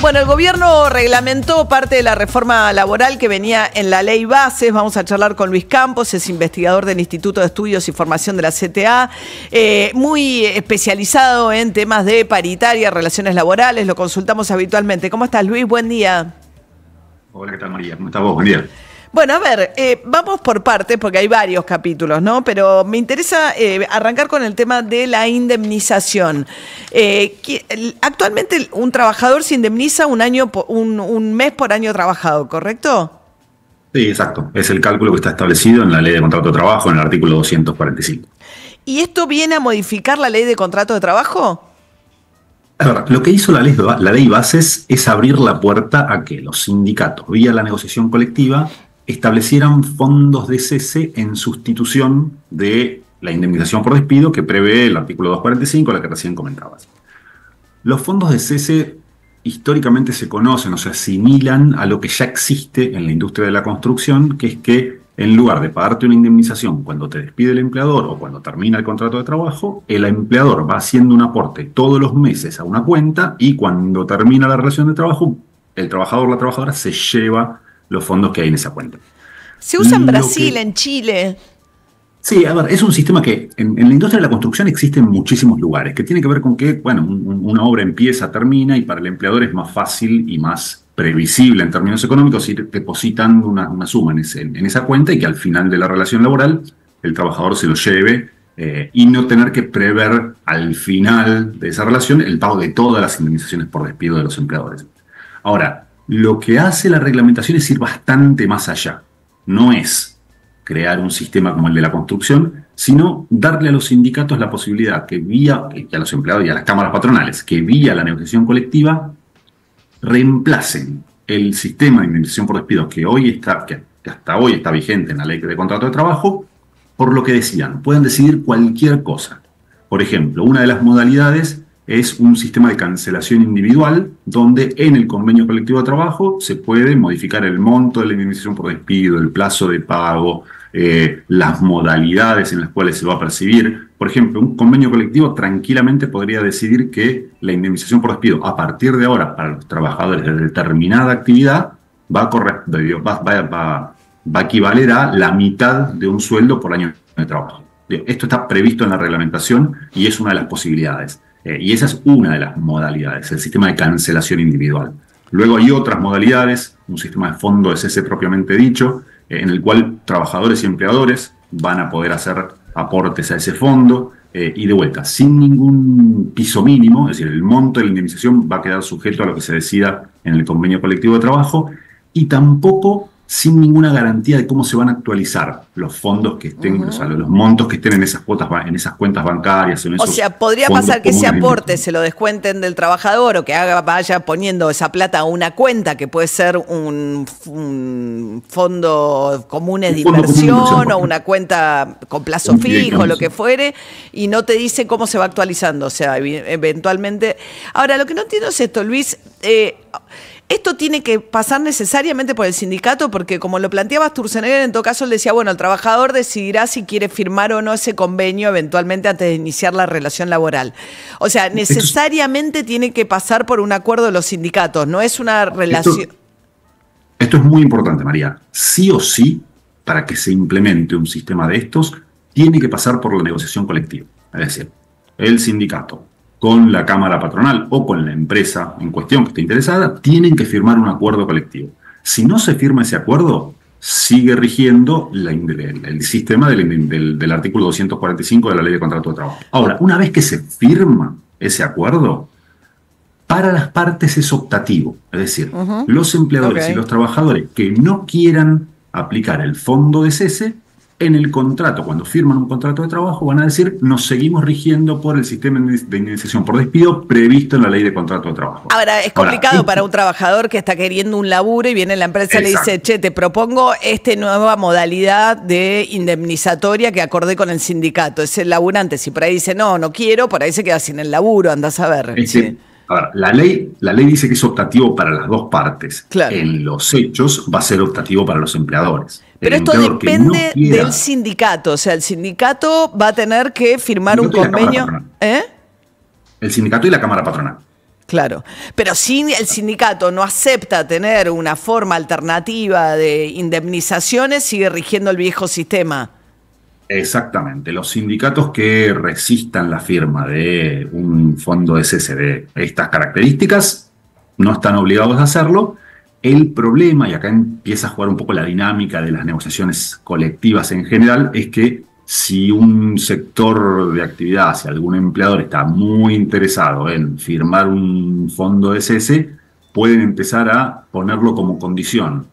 Bueno, el gobierno reglamentó parte de la reforma laboral que venía en la ley Bases. Vamos a charlar con Luis Campos, es investigador del Instituto de Estudios y Formación de la CTA, muy especializado en temas de paritaria, relaciones laborales, lo consultamos habitualmente. ¿Cómo estás, Luis? Buen día. Hola, ¿qué tal, María? ¿Cómo estás vos? Buen día. Bueno, a ver, vamos por partes porque hay varios capítulos, ¿no? Pero me interesa arrancar con el tema de la indemnización. Actualmente un trabajador se indemniza un mes por año trabajado, ¿correcto? Sí, exacto. Es el cálculo que está establecido en la Ley de Contrato de Trabajo, en el artículo 245. ¿Y esto viene a modificar la Ley de Contrato de Trabajo? A ver, lo que hizo la ley Bases es abrir la puerta a que los sindicatos, vía la negociación colectiva, establecieran fondos de cese en sustitución de la indemnización por despido que prevé el artículo 245, la que recién comentabas. Los fondos de cese históricamente se conocen o se asimilan a lo que ya existe en la industria de la construcción, que es que en lugar de pagarte una indemnización cuando te despide el empleador o cuando termina el contrato de trabajo, el empleador va haciendo un aporte todos los meses a una cuenta y cuando termina la relación de trabajo, el trabajador o la trabajadora se lleva los fondos que hay en esa cuenta. Se usa en Brasil, en Chile. Sí, a ver, es un sistema que en la industria de la construcción existe en muchísimos lugares, que tiene que ver con que, bueno, una obra empieza, termina, y para el empleador es más fácil y más previsible en términos económicos ir depositando una suma en esa cuenta y que al final de la relación laboral el trabajador se lo lleve y no tener que prever al final de esa relación el pago de todas las indemnizaciones por despido de los empleadores. Ahora, lo que hace la reglamentación es ir bastante más allá. No es crear un sistema como el de la construcción, sino darle a los sindicatos la posibilidad que a los empleados y a las cámaras patronales, que vía la negociación colectiva reemplacen el sistema de indemnización por despido que hasta hoy está vigente en la Ley de Contrato de Trabajo, por lo que decían, pueden decidir cualquier cosa. Por ejemplo, una de las modalidades es un sistema de cancelación individual, donde en el convenio colectivo de trabajo se puede modificar el monto de la indemnización por despido, el plazo de pago, las modalidades en las cuales se va a percibir. Por ejemplo, un convenio colectivo tranquilamente podría decidir que la indemnización por despido, a partir de ahora, para los trabajadores de determinada actividad, va a equivaler a la mitad de un sueldo por año de trabajo. Esto está previsto en la reglamentación y es una de las posibilidades. Y esa es una de las modalidades, el sistema de cancelación individual. Luego hay otras modalidades, un sistema de fondo de cese propiamente dicho, en el cual trabajadores y empleadores van a poder hacer aportes a ese fondo y de vuelta, sin ningún piso mínimo, es decir, el monto de la indemnización va a quedar sujeto a lo que se decida en el convenio colectivo de trabajo y tampoco sin ninguna garantía de cómo se van a actualizar los fondos que estén, o sea, los montos que estén en esas cuentas bancarias. O sea, podría pasar que ese aporte se lo descuenten del trabajador o que vaya poniendo esa plata a una cuenta que puede ser un fondo común de inversión o una cuenta con plazo fijo, lo que fuere, y no te dice cómo se va actualizando, o sea, eventualmente. Ahora, lo que no entiendo es esto, Luis. ¿Esto tiene que pasar necesariamente por el sindicato? Porque como lo planteaba Sturzenegger, en todo caso él decía, bueno, el trabajador decidirá si quiere firmar o no ese convenio eventualmente antes de iniciar la relación laboral. O sea, necesariamente tiene que pasar por un acuerdo de los sindicatos, no es una relación... Esto es muy importante, María. Sí o sí, para que se implemente un sistema de estos, tiene que pasar por la negociación colectiva. Es decir, el sindicato con la cámara patronal o con la empresa en cuestión que esté interesada, tienen que firmar un acuerdo colectivo. Si no se firma ese acuerdo, sigue rigiendo el sistema del artículo 245 de la Ley de Contrato de Trabajo. Ahora, una vez que se firma ese acuerdo, para las partes es optativo. Es decir, los empleadores y los trabajadores que no quieran aplicar el fondo de cese, en el contrato, cuando firman un contrato de trabajo, van a decir, nos seguimos rigiendo por el sistema de indemnización por despido previsto en la Ley de Contrato de Trabajo. Ahora, es complicado para un trabajador que está queriendo un laburo y viene la empresa y le dice, che, te propongo esta nueva modalidad de indemnizatoria que acordé con el sindicato. Es el laburante, si por ahí dice, no quiero, por ahí se queda sin el laburo, andás a ver. Sí. A ver, la ley dice que es optativo para las dos partes. Claro. En los hechos va a ser optativo para los empleadores. Pero esto depende del sindicato, o sea, el sindicato va a tener que firmar un convenio. El sindicato y la cámara patronal. Claro, pero si el sindicato no acepta tener una forma alternativa de indemnizaciones, sigue rigiendo el viejo sistema. Exactamente. Los sindicatos que resistan la firma de un fondo SS de estas características no están obligados a hacerlo. El problema, y acá empieza a jugar un poco la dinámica de las negociaciones colectivas en general, es que si un sector de actividad, si algún empleador está muy interesado en firmar un fondo SS, pueden empezar a ponerlo como condición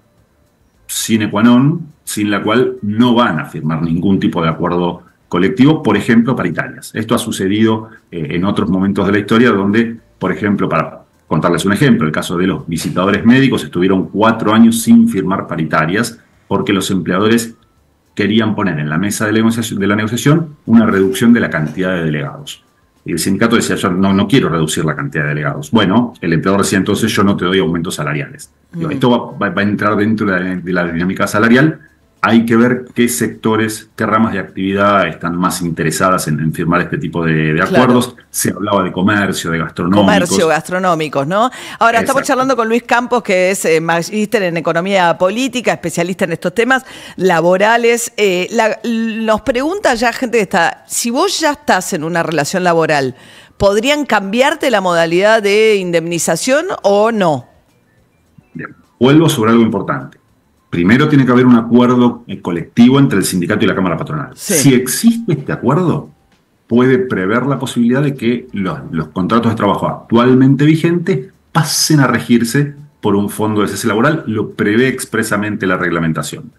sine qua non, sin la cual no van a firmar ningún tipo de acuerdo colectivo, por ejemplo, paritarias. Esto ha sucedido en otros momentos de la historia donde, por ejemplo, para contarles un ejemplo, el caso de los visitadores médicos, estuvieron 4 años sin firmar paritarias porque los empleadores querían poner en la mesa de la negociación una reducción de la cantidad de delegados. Y el sindicato decía, yo no quiero reducir la cantidad de delegados. Bueno, el empleador decía, entonces yo no te doy aumentos salariales. Esto va a entrar dentro de la dinámica salarial. Hay que ver qué sectores, qué ramas de actividad están más interesadas en firmar este tipo de acuerdos. Claro. Se hablaba de comercio, de gastronómicos. Comercio, gastronómicos, ¿no? Ahora, estamos charlando con Luis Campos, que es magíster en economía política, especialista en estos temas laborales. Nos pregunta ya gente que está, si vos ya estás en una relación laboral, ¿podrían cambiarte la modalidad de indemnización o no? Bien, vuelvo sobre algo importante. Primero tiene que haber un acuerdo colectivo entre el sindicato y la Cámara Patronal. Sí. Si existe este acuerdo, puede prever la posibilidad de que los contratos de trabajo actualmente vigentes pasen a regirse por un fondo de cese laboral, lo prevé expresamente la reglamentación.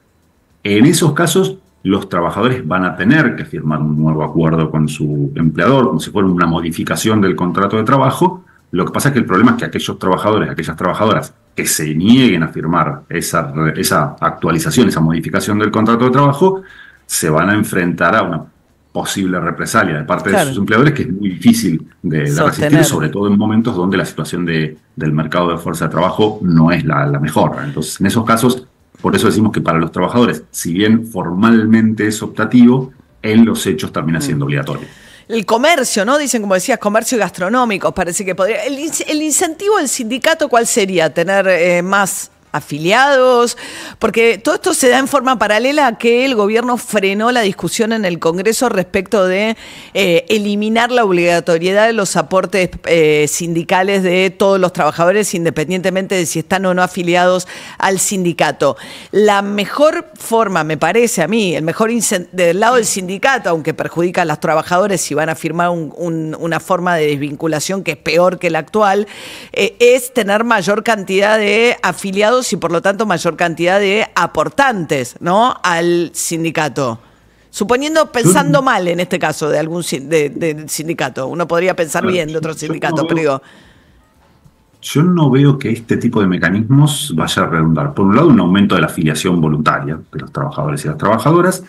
En esos casos, los trabajadores van a tener que firmar un nuevo acuerdo con su empleador, como si fuera una modificación del contrato de trabajo. Lo que pasa es que el problema es que aquellos trabajadores, aquellas trabajadoras que se nieguen a firmar esa actualización, esa modificación del contrato de trabajo, se van a enfrentar a una posible represalia de parte de sus empleadores, que es muy difícil de resistir, sobre todo en momentos donde la situación del mercado de fuerza de trabajo no es la mejor. Entonces, en esos casos, por eso decimos que para los trabajadores, si bien formalmente es optativo, en los hechos termina siendo obligatorio. El comercio, ¿no? Dicen, como decías, comercio gastronómico, parece que podría... ¿El incentivo del sindicato cuál sería? ¿Tener más afiliados? Porque todo esto se da en forma paralela a que el gobierno frenó la discusión en el Congreso respecto de eliminar la obligatoriedad de los aportes sindicales de todos los trabajadores, independientemente de si están o no afiliados al sindicato. La mejor forma, me parece a mí, el mejor del lado del sindicato, aunque perjudica a los trabajadores si van a firmar una forma de desvinculación que es peor que la actual, es tener mayor cantidad de afiliados y por lo tanto mayor cantidad de aportantes, ¿no?, al sindicato. Pensando mal en este caso de algún del sindicato. Uno podría pensar bien de otros sindicatos, pero digo... Yo no veo que este tipo de mecanismos vaya a redundar. Por un lado, un aumento de la afiliación voluntaria de los trabajadores y las trabajadoras,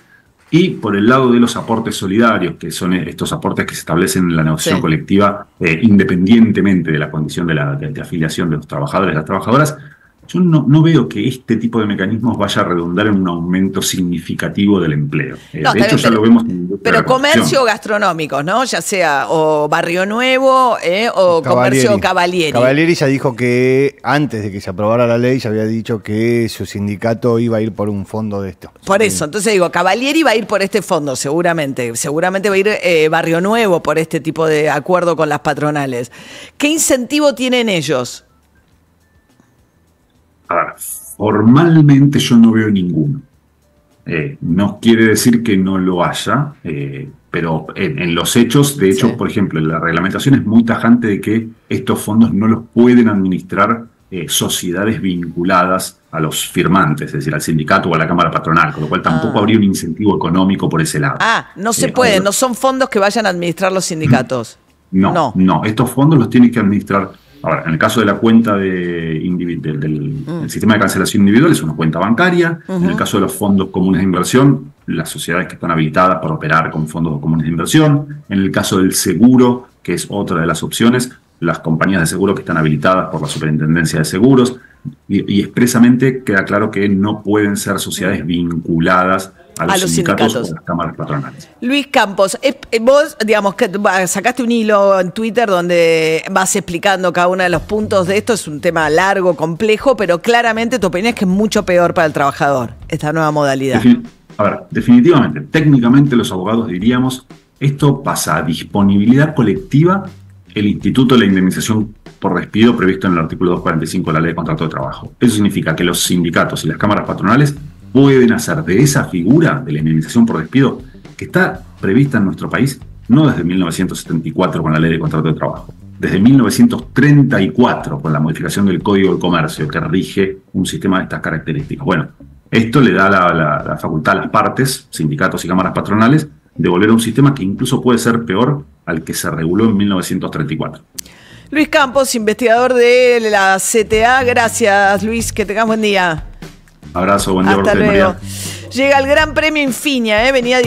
y por el lado de los aportes solidarios, que son estos aportes que se establecen en la negociación colectiva independientemente de la condición de afiliación de los trabajadores y las trabajadoras. Yo no veo que este tipo de mecanismos vaya a redundar en un aumento significativo del empleo. De hecho, ya lo vemos en pero comercio gastronómico, ¿no? Ya sea o Barrio Nuevo o comercio Cavalieri. Cavalieri ya dijo que antes de que se aprobara la ley ya había dicho que su sindicato iba a ir por un fondo de esto. Por eso, entonces digo, Cavalieri va a ir por este fondo, seguramente. Seguramente va a ir Barrio Nuevo por este tipo de acuerdo con las patronales. ¿Qué incentivo tienen ellos? A ver, formalmente yo no veo ninguno. No quiere decir que no lo haya, pero en los hechos, de hecho, por ejemplo, la reglamentación es muy tajante de que estos fondos no los pueden administrar sociedades vinculadas a los firmantes, es decir, al sindicato o a la Cámara Patronal, con lo cual tampoco habría un incentivo económico por ese lado. No se puede, no son fondos que vayan a administrar los sindicatos. No, estos fondos los tienen que administrar. Ahora, en el caso de la cuenta del sistema de cancelación individual, es una cuenta bancaria. En el caso de los fondos comunes de inversión, las sociedades que están habilitadas para operar con fondos comunes de inversión. En el caso del seguro, que es otra de las opciones, las compañías de seguro que están habilitadas por la Superintendencia de Seguros. Y expresamente queda claro que no pueden ser sociedades vinculadas a los sindicatos o a las cámaras patronales. Luis Campos, vos, digamos, que sacaste un hilo en Twitter donde vas explicando cada uno de los puntos de esto. Es un tema largo, complejo, pero claramente tu opinión es que es mucho peor para el trabajador esta nueva modalidad. A ver, definitivamente, técnicamente los abogados diríamos, esto pasa a disponibilidad colectiva el instituto de la indemnización por despido previsto en el artículo 245 de la Ley de Contrato de Trabajo. Eso significa que los sindicatos y las cámaras patronales pueden hacer de esa figura de la indemnización por despido, que está prevista en nuestro país no desde 1974 con la Ley de Contrato de Trabajo, desde 1934 con la modificación del Código del Comercio que rige un sistema de estas características. Bueno, esto le da la facultad a las partes, sindicatos y cámaras patronales, de volver a un sistema que incluso puede ser peor al que se reguló en 1934. Luis Campos, investigador de la CTA. Gracias, Luis, que tengas buen día. Abrazo, buen día. Hasta luego. Llega el Gran Premio Infinia, venía